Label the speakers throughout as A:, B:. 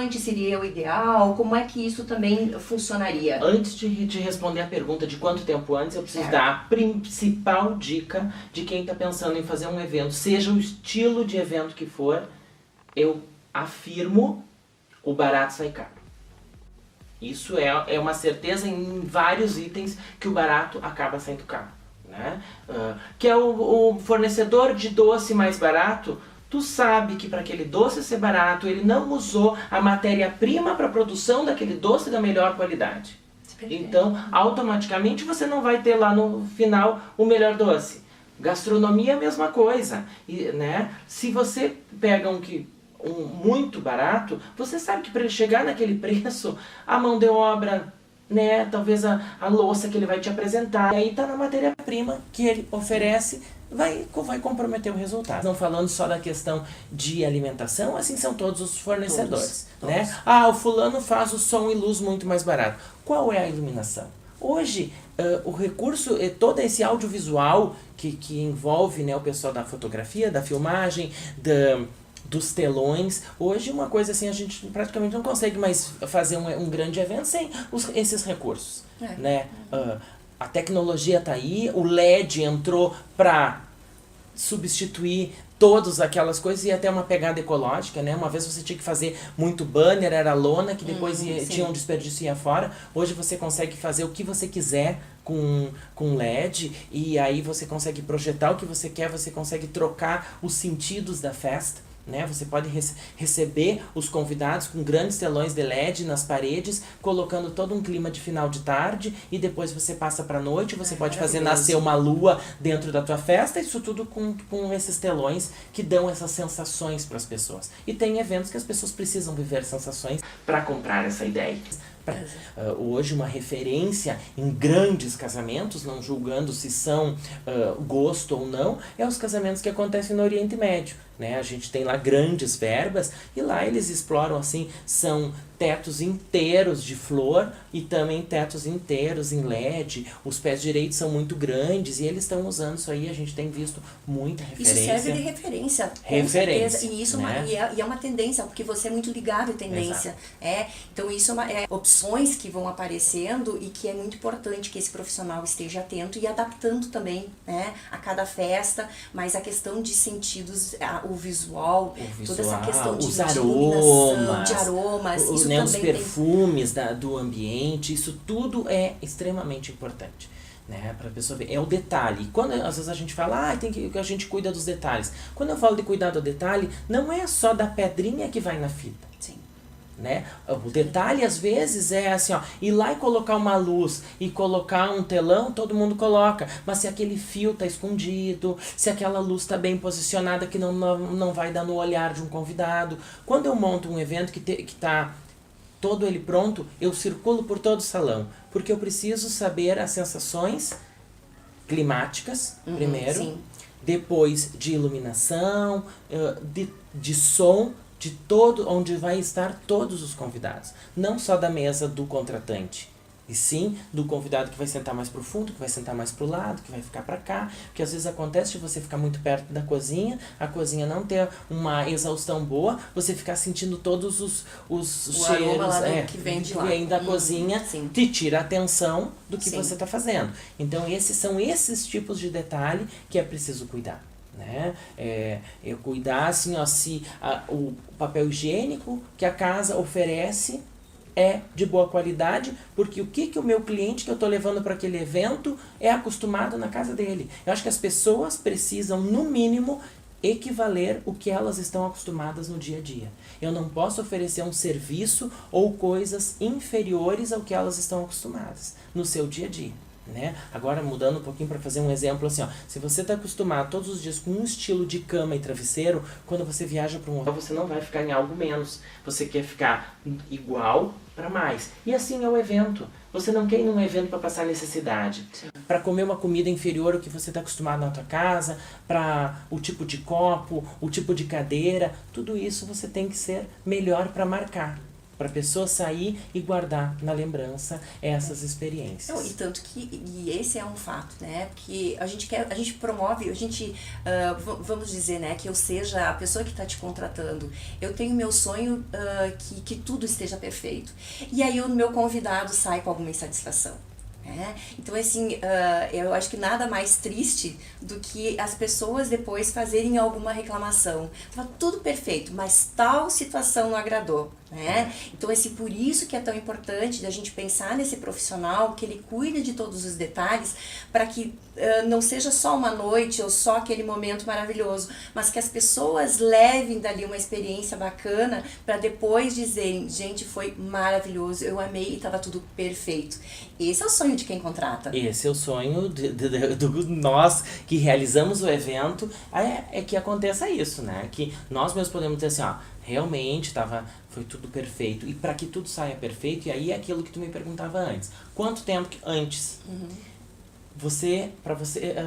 A: antes seria o ideal? Como é que isso também funcionaria?
B: Antes de te responder a pergunta de quanto tempo antes, eu preciso dar a principal dica de quem está pensando em fazer um evento, seja o estilo de evento que for, eu afirmo, o barato sai caro. Isso é uma certeza em vários itens que o barato acaba saindo caro. Né? Que é o fornecedor de doce mais barato, tu sabe que para aquele doce ser barato, ele não usou a matéria-prima para a produção daquele doce da melhor qualidade. Então, automaticamente você não vai ter lá no final o melhor doce. Gastronomia é a mesma coisa. Né? Se você pega um muito barato, você sabe que para ele chegar naquele preço, a mão de obra, né, talvez a louça que ele vai te apresentar, e aí tá na matéria-prima que ele oferece, vai comprometer o resultado. Não falando só da questão de alimentação, assim são todos os fornecedores. Todos. Né? O fulano faz o som e luz muito mais barato. Qual é a iluminação? Hoje, o recurso, todo esse audiovisual que envolve, né, o pessoal da fotografia, da filmagem, dos telões, hoje uma coisa assim, a gente praticamente não consegue mais fazer um grande evento sem esses recursos. Né? A tecnologia está aí, o LED entrou para substituir todas aquelas coisas e até uma pegada ecológica, né? Uma vez você tinha que fazer muito banner, era lona, que depois tinha um desperdício e ia fora. Hoje você consegue fazer o que você quiser com LED, e aí você consegue projetar o que você quer, você consegue trocar os sentidos da festa. Né? Você pode receber os convidados com grandes telões de LED nas paredes, colocando todo um clima de final de tarde, e depois você passa para a noite, você pode fazer nascer uma lua dentro da tua festa, isso tudo com esses telões que dão essas sensações para as pessoas. E tem eventos que as pessoas precisam viver sensações para comprar essa ideia. Hoje uma referência em grandes casamentos, não julgando se são gosto ou não, é os casamentos que acontecem no Oriente Médio. Né? A gente tem lá grandes verbas e lá eles exploram assim, são tetos inteiros de flor e também tetos inteiros em LED, os pés direitos são muito grandes e eles estão usando isso aí, a gente tem visto muita referência.
A: Isso serve de referência, com certeza. E isso né? é uma tendência, porque você é muito ligado à tendência. Então isso é opções que vão aparecendo e que é muito importante que esse profissional esteja atento e adaptando também, né, a cada festa, mas a questão de sentidos, o visual, toda essa questão de iluminação, de aromas, isso
B: né, os perfumes do ambiente, isso tudo é extremamente importante. Né, para a pessoa ver, é o detalhe. Quando às vezes a gente fala, tem que a gente cuida dos detalhes. Quando eu falo de cuidar do detalhe, não é só da pedrinha que vai na fita.
A: Sim.
B: Né? O detalhe às vezes é assim, ir lá e colocar uma luz e colocar um telão, todo mundo coloca, mas se aquele fio tá escondido, se aquela luz tá bem posicionada que não vai dar no olhar de um convidado. Quando eu monto um evento que tá todo ele pronto, eu circulo por todo o salão, porque eu preciso saber as sensações climáticas primeiro, sim. Depois de iluminação, de som, de todo, onde vai estar todos os convidados, não só da mesa do contratante, e sim do convidado que vai sentar mais pro fundo, que vai sentar mais pro lado, que vai ficar para cá, porque às vezes acontece de você ficar muito perto da cozinha, a cozinha não ter uma exaustão boa, você ficar sentindo todos os cheiros
A: que vem de lá,
B: que vem da cozinha,
A: sim.
B: Te tira a atenção do que
A: sim.
B: você está fazendo. Então são esses tipos de detalhe que é preciso cuidar. Né? Eu cuidar assim, se o papel higiênico que a casa oferece é de boa qualidade, porque o que o meu cliente que eu estou levando para aquele evento é acostumado na casa dele. Eu acho que as pessoas precisam, no mínimo, equivaler o que elas estão acostumadas no dia a dia. Eu não posso oferecer um serviço ou coisas inferiores ao que elas estão acostumadas no seu dia a dia. Né? Agora mudando um pouquinho para fazer um exemplo assim, se você está acostumado todos os dias com um estilo de cama e travesseiro, quando você viaja para um hotel você não vai ficar em algo menos, você quer ficar igual para mais, e assim é o evento. Você não quer ir num evento para passar necessidade, para comer uma comida inferior ao que você está acostumado na tua casa, para o tipo de copo, o tipo de cadeira, tudo isso você tem que ser melhor para marcar. Pra pessoa sair e guardar na lembrança essas experiências.
A: Não, e tanto que, e esse é um fato, né, porque a gente promove, vamos dizer, né, que eu seja a pessoa que está te contratando, eu tenho meu sonho que tudo esteja perfeito, e aí o meu convidado sai com alguma insatisfação. Então, assim, eu acho que nada mais triste do que as pessoas depois fazerem alguma reclamação. Tava tudo perfeito, mas tal situação não agradou. Então, por isso que é tão importante a gente pensar nesse profissional, que ele cuida de todos os detalhes, para que não seja só uma noite ou só aquele momento maravilhoso, mas que as pessoas levem dali uma experiência bacana para depois dizerem, gente, foi maravilhoso, eu amei e estava tudo perfeito. Esse é o sonho de quem contrata.
B: Esse é o sonho do nós que realizamos o evento, é que aconteça isso, né? Que nós mesmos podemos dizer assim, ó, realmente foi tudo perfeito. E para que tudo saia perfeito, e aí é aquilo que tu me perguntava antes. Quanto tempo antes?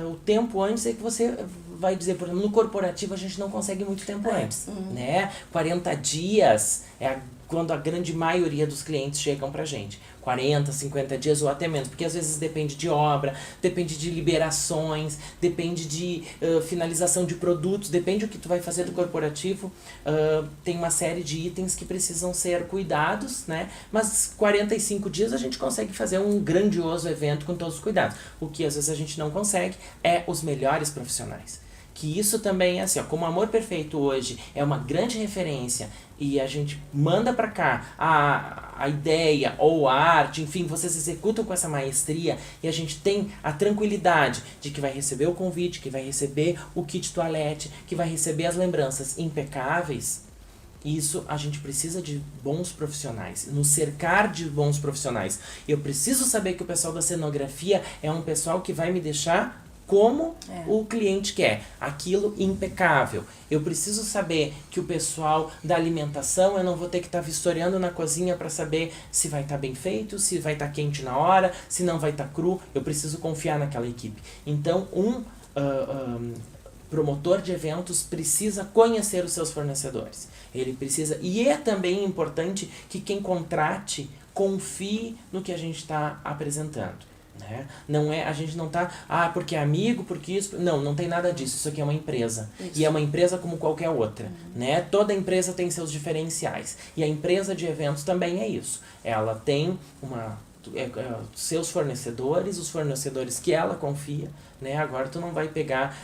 B: O tempo antes é que você vai dizer, por exemplo, no corporativo a gente não consegue muito tempo antes, né? 40 dias é quando a grande maioria dos clientes chegam pra gente. 40, 50 dias ou até menos, porque às vezes depende de obra, depende de liberações, depende de finalização de produtos, depende do que tu vai fazer do corporativo, tem uma série de itens que precisam ser cuidados, né? Mas 45 dias a gente consegue fazer um grandioso evento com todos os cuidados. O que às vezes a gente não consegue é os melhores profissionais. Que isso também é assim, ó, como o Amor Perfeito hoje é uma grande referência e a gente manda pra cá a ideia ou a arte, enfim, vocês executam com essa maestria e a gente tem a tranquilidade de que vai receber o convite, que vai receber o kit toalete, que vai receber as lembranças impecáveis. Isso a gente precisa de bons profissionais, nos cercar de bons profissionais. Eu preciso saber que o pessoal da cenografia é um pessoal que vai me deixar como o cliente quer, aquilo impecável. Eu preciso saber que o pessoal da alimentação, eu não vou ter que estar vistoriando na cozinha para saber se vai estar bem feito, se vai estar quente na hora, se não vai estar cru. Eu preciso confiar naquela equipe. Então, promotor de eventos precisa conhecer os seus fornecedores. Ele precisa, e é também importante que quem contrate confie no que a gente está apresentando. Né? Não é, a gente não tá, porque é amigo, porque isso, não tem nada disso, isso aqui é uma empresa, e é uma empresa como qualquer outra, né? Toda empresa tem seus diferenciais, e a empresa de eventos também é isso, ela tem seus fornecedores, os fornecedores que ela confia, né? Agora tu não vai pegar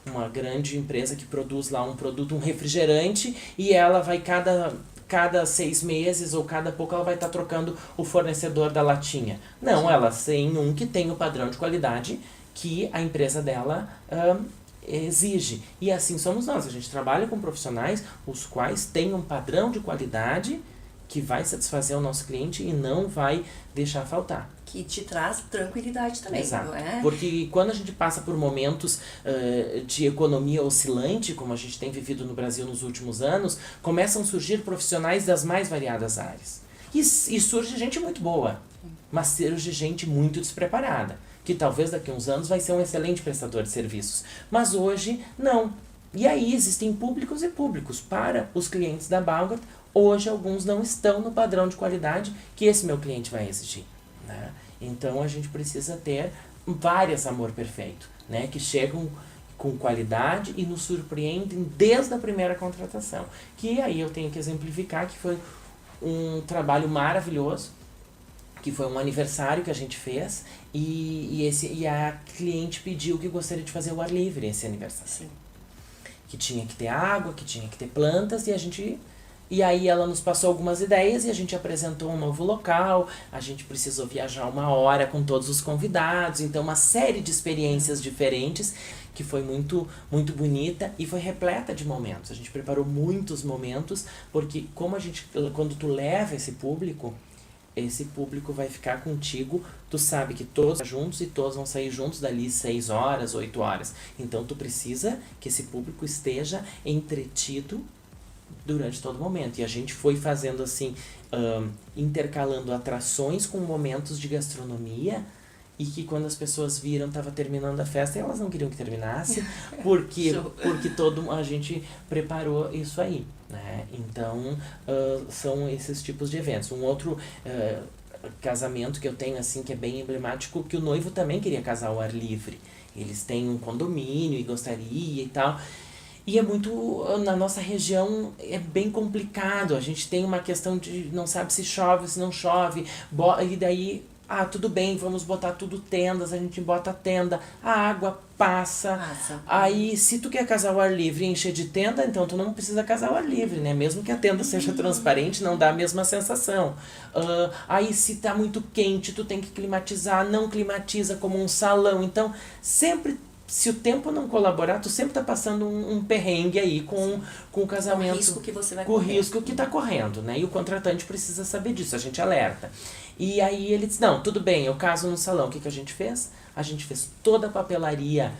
B: uma grande empresa que produz lá um produto, um refrigerante, e ela vai cada 6 meses ou cada pouco ela vai estar trocando o fornecedor da latinha. Não, ela tem um que tem o padrão de qualidade que a empresa dela exige. E assim somos nós, a gente trabalha com profissionais os quais têm um padrão de qualidade que vai satisfazer o nosso cliente e não vai deixar faltar.
A: Que te traz tranquilidade também.
B: Exato.
A: Não é?
B: Porque quando a gente passa por momentos de economia oscilante, como a gente tem vivido no Brasil nos últimos anos, começam a surgir profissionais das mais variadas áreas. E surge gente muito boa, mas surge gente muito despreparada, que talvez daqui a uns anos vai ser um excelente prestador de serviços. Mas hoje, não. E aí existem públicos e públicos. Para os clientes da Balgard, hoje alguns não estão no padrão de qualidade que esse meu cliente vai exigir. Né? Então a gente precisa ter várias Amor Perfeito, né? Que chegam com qualidade e nos surpreendem desde a primeira contratação. Que aí eu tenho que exemplificar que foi um trabalho maravilhoso, que foi um aniversário que a gente fez e a cliente pediu que gostaria de fazer o ar livre esse aniversário.
A: Sim.
B: Que tinha que ter água, que tinha que ter plantas e aí ela nos passou algumas ideias e a gente apresentou um novo local, a gente precisou viajar 1 hora com todos os convidados, então uma série de experiências diferentes que foi muito, muito bonita e foi repleta de momentos. A gente preparou muitos momentos, porque quando tu leva esse público vai ficar contigo, tu sabe que todos vão juntos e todos vão sair juntos dali 6 horas, 8 horas. Então tu precisa que esse público esteja entretido durante todo o momento. E a gente foi fazendo assim, intercalando atrações com momentos de gastronomia e que quando as pessoas viram, estava terminando a festa, elas não queriam que terminasse, porque a gente preparou isso aí, né? Então, são esses tipos de eventos. Um outro casamento que eu tenho, assim, que é bem emblemático, que o noivo também queria casar ao ar livre. Eles têm um condomínio e gostaria e tal. E é muito, na nossa região, é bem complicado. A gente tem uma questão de não sabe se chove, se não chove. E daí, tudo bem, vamos botar tudo tendas, a gente bota a tenda, a água passa. Aí, se tu quer casar ao ar livre e encher de tenda, então tu não precisa casar ao ar livre, né? Mesmo que a tenda seja transparente, não dá a mesma sensação. Aí, se tá muito quente, tu tem que climatizar, não climatiza como um salão. Então, sempre... Se o tempo não colaborar, tu sempre tá passando um perrengue aí com o casamento.
A: Com o risco que você vai
B: correr. Com o risco que tá correndo, né? E o contratante precisa saber disso, a gente alerta. E aí ele disse, não, tudo bem, eu caso no salão. O que a gente fez? A gente fez toda a papelaria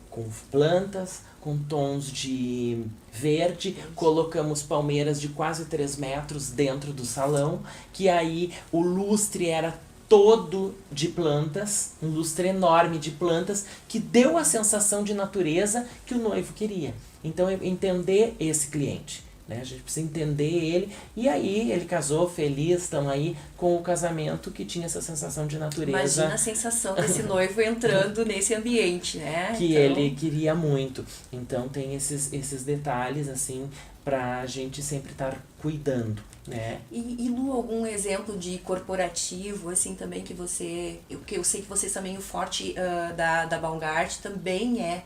B: com plantas, com tons de verde, colocamos palmeiras de quase 3 metros dentro do salão, que aí o lustre era todo de plantas, um lustre enorme de plantas, que deu a sensação de natureza que o noivo queria. Então, entender esse cliente, né? A gente precisa entender ele, e aí ele casou feliz, estão aí com o casamento que tinha essa sensação de natureza.
A: Imagina a sensação desse noivo entrando nesse ambiente, né?
B: Que ele queria muito. Então, tem esses detalhes, assim, pra gente sempre estar cuidando, né?
A: E Lu, algum exemplo de corporativo, assim, também que eu sei que vocês também, o forte da Baumgart também é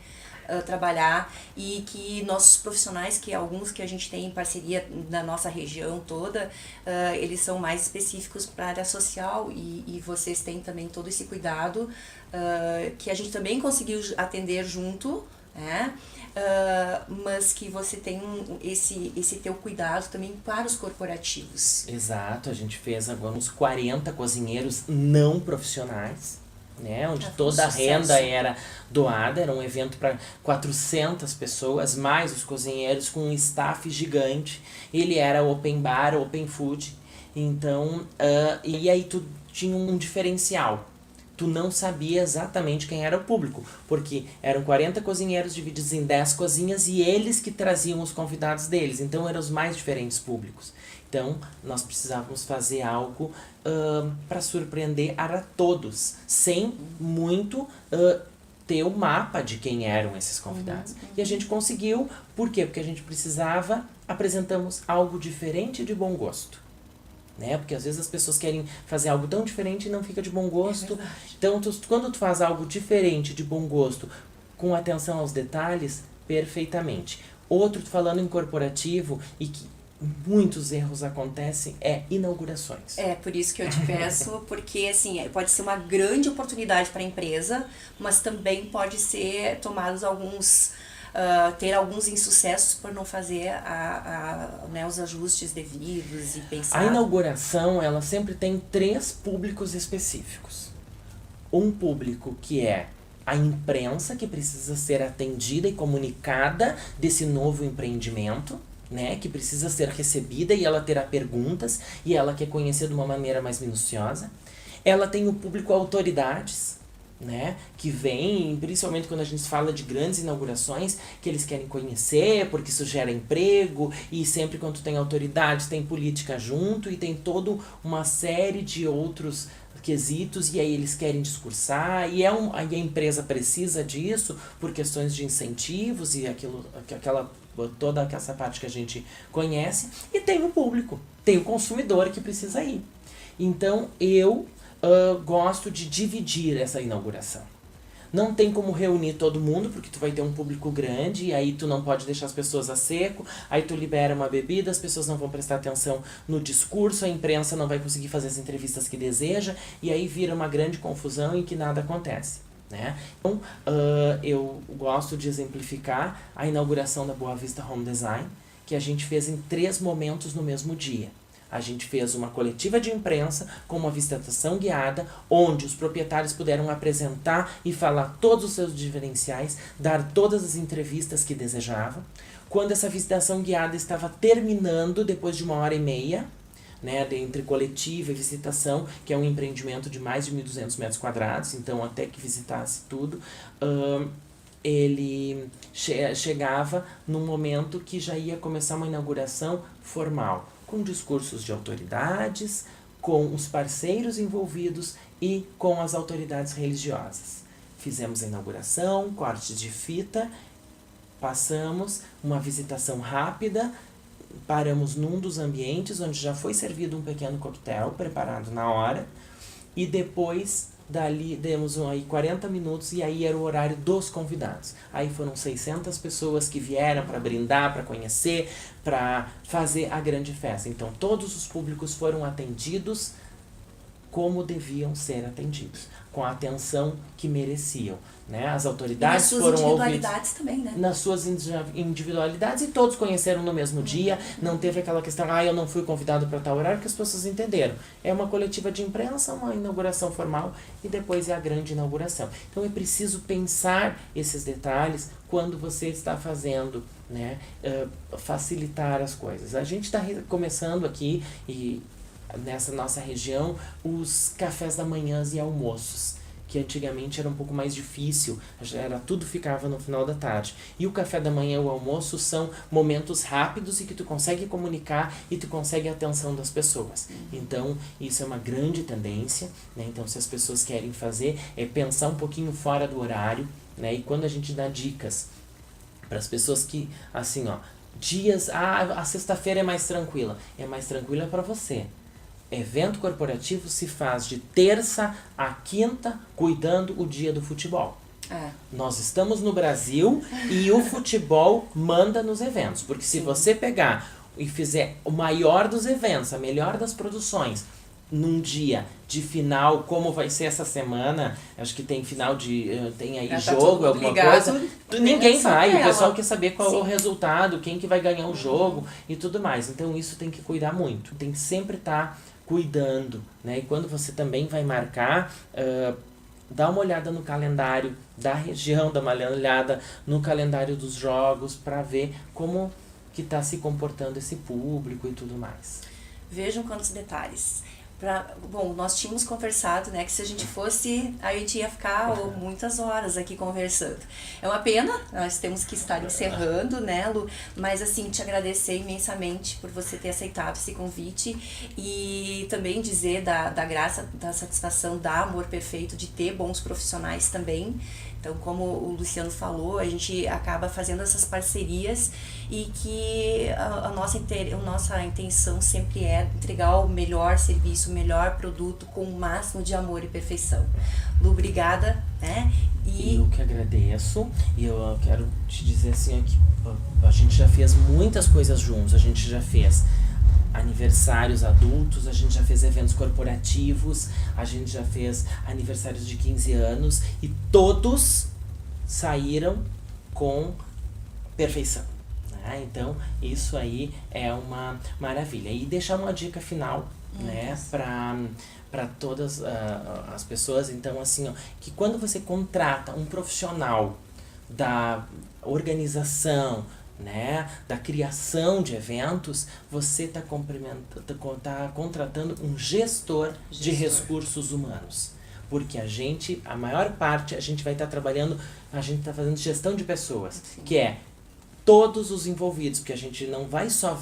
A: trabalhar, e que nossos profissionais, que alguns que a gente tem em parceria na nossa região toda, eles são mais específicos para a área social, e vocês têm também todo esse cuidado, que a gente também conseguiu atender junto, né? Mas que você tem esse teu cuidado também para os corporativos.
B: Exato, a gente fez agora uns 40 cozinheiros não profissionais, né? Onde toda a renda era doada, era um evento para 400 pessoas, mais os cozinheiros, com um staff gigante. Ele era open bar, open food, então, e aí tu tinha um diferencial. Tu não sabia exatamente quem era o público, porque eram 40 cozinheiros divididos em 10 cozinhas e eles que traziam os convidados deles, então eram os mais diferentes públicos. Então, nós precisávamos fazer algo para surpreender a todos, sem muito ter o mapa de quem eram esses convidados. E a gente conseguiu, por quê? Porque a gente apresentamos algo diferente de bom gosto. Né? Porque às vezes as pessoas querem fazer algo tão diferente e não fica de bom gosto. Então, quando tu faz algo diferente, de bom gosto, com atenção aos detalhes, perfeitamente. Outro, falando em corporativo, e que muitos erros acontecem, é inaugurações.
A: É, por isso que eu te peço, porque assim, pode ser uma grande oportunidade para a empresa, mas também pode ser tomados ter alguns insucessos por não fazer né, os ajustes devidos e pensar...
B: A inauguração, ela sempre tem 3 públicos específicos. Um público que é a imprensa, que precisa ser atendida e comunicada desse novo empreendimento, né, que precisa ser recebida e ela terá perguntas e ela quer conhecer de uma maneira mais minuciosa. Ela tem o público autoridades, né, que vem, principalmente quando a gente fala de grandes inaugurações, que eles querem conhecer, porque isso gera emprego, e sempre quando tem autoridade, tem política junto, e tem toda uma série de outros quesitos, e aí eles querem discursar, e aí a empresa precisa disso, por questões de incentivos, e toda essa parte que a gente conhece, e tem o público, tem o consumidor que precisa ir. Então, eu gosto de dividir essa inauguração. Não tem como reunir todo mundo, porque tu vai ter um público grande, e aí tu não pode deixar as pessoas a seco, aí tu libera uma bebida, as pessoas não vão prestar atenção no discurso, a imprensa não vai conseguir fazer as entrevistas que deseja, e aí vira uma grande confusão em que nada acontece, né? Então, eu gosto de exemplificar a inauguração da Boa Vista Home Design, que a gente fez em 3 momentos no mesmo dia. A gente fez uma coletiva de imprensa com uma visitação guiada, onde os proprietários puderam apresentar e falar todos os seus diferenciais, dar todas as entrevistas que desejavam. Quando essa visitação guiada estava terminando, depois de 1h30, né, entre coletiva e visitação, que é um empreendimento de mais de 1.200 metros quadrados, então até que visitasse tudo, ele chegava num momento que já ia começar uma inauguração formal, com discursos de autoridades, com os parceiros envolvidos e com as autoridades religiosas. Fizemos a inauguração, cortes de fita, passamos uma visitação rápida, paramos num dos ambientes onde já foi servido um pequeno coquetel preparado na hora, e depois dali demos aí 40 minutos e aí era o horário dos convidados. Aí foram 600 pessoas que vieram para brindar, para conhecer, para fazer a grande festa. Então todos os públicos foram atendidos como deviam ser atendidos, com a atenção que mereciam, né? As autoridades foram ouvidas
A: também, né?
B: nas suas individualidades, e todos conheceram no mesmo dia. Não teve aquela questão, eu não fui convidado para tal horário, que as pessoas entenderam. É uma coletiva de imprensa, uma inauguração formal e depois é a grande inauguração. Então é preciso pensar esses detalhes quando você está fazendo, né, facilitar as coisas. A gente está começando aqui e nessa nossa região os cafés da manhã e almoços, que antigamente era um pouco mais difícil, tudo ficava no final da tarde. E o café da manhã e o almoço são momentos rápidos e que tu consegue comunicar e tu consegue a atenção das pessoas. Então, isso é uma grande tendência, né? Então, se as pessoas querem fazer, é pensar um pouquinho fora do horário, né? E quando a gente dá dicas para as pessoas que, assim, dias, a sexta-feira é mais tranquila para você. Evento corporativo se faz de terça a quinta, cuidando o dia do futebol. Nós estamos no Brasil e o futebol manda nos eventos. Porque se você pegar e fizer o maior dos eventos, a melhor das produções, num dia de final, como vai ser essa semana, acho que tem final tem aí jogo, alguma coisa, ninguém vai, o pessoal quer saber qual é o resultado, quem que vai ganhar o jogo e tudo mais. Então isso tem que cuidar muito, tem que sempre estar cuidando, né? E quando você também vai marcar, dá uma olhada no calendário da região, dá uma olhada no calendário dos jogos para ver como que está se comportando esse público e tudo mais.
A: Vejam quantos detalhes. Bom, nós tínhamos conversado, né, que se a gente fosse, a gente ia ficar muitas horas aqui conversando. É uma pena, nós temos que estar encerrando, né, Lu? Mas, assim, te agradecer imensamente por você ter aceitado esse convite e também dizer da graça, da satisfação, da Amor Perfeito, de ter bons profissionais também. Então, como o Luciano falou, a gente acaba fazendo essas parcerias e que a nossa intenção sempre é entregar o melhor serviço, o melhor produto com o máximo de amor e perfeição. Lu, obrigada, né?
B: Eu que agradeço, e eu quero te dizer assim, que a gente já fez muitas coisas juntos, a gente já fez aniversários adultos, a gente já fez eventos corporativos, a gente já fez aniversários de 15 anos e todos saíram com perfeição, né? Então isso aí é uma maravilha. E deixar uma dica final, né, para todas as pessoas. Então, assim, que quando você contrata um profissional da organização, né, da criação de eventos, você está contratando um gestor de recursos humanos. Porque a maior parte, a gente vai estar trabalhando, a gente está fazendo gestão de pessoas, sim, que é todos os envolvidos, porque a gente não vai só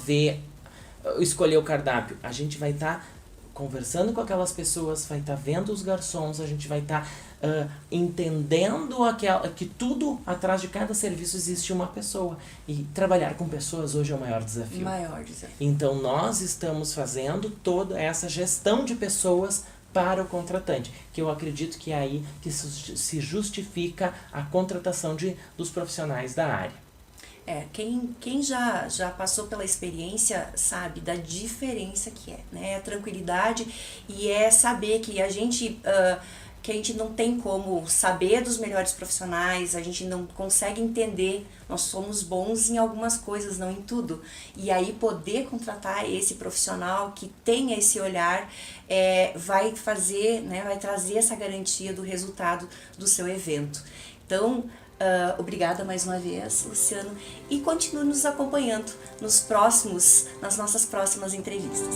B: escolher o cardápio, a gente vai estar conversando com aquelas pessoas, vai estar vendo os garçons, a gente vai estar entendendo que tudo atrás de cada serviço existe uma pessoa. E trabalhar com pessoas hoje é o maior desafio. Então nós estamos fazendo toda essa gestão de pessoas para o contratante, que eu acredito que é aí que se justifica a contratação dos profissionais da área.
A: Quem já passou pela experiência sabe da diferença que é, né? A tranquilidade e é saber que a gente não tem como saber dos melhores profissionais, a gente não consegue entender, nós somos bons em algumas coisas, não em tudo. E aí poder contratar esse profissional que tenha esse olhar vai fazer, né, vai trazer essa garantia do resultado do seu evento. Então, obrigada mais uma vez, Luciano, e continue nos acompanhando nas nossas próximas entrevistas.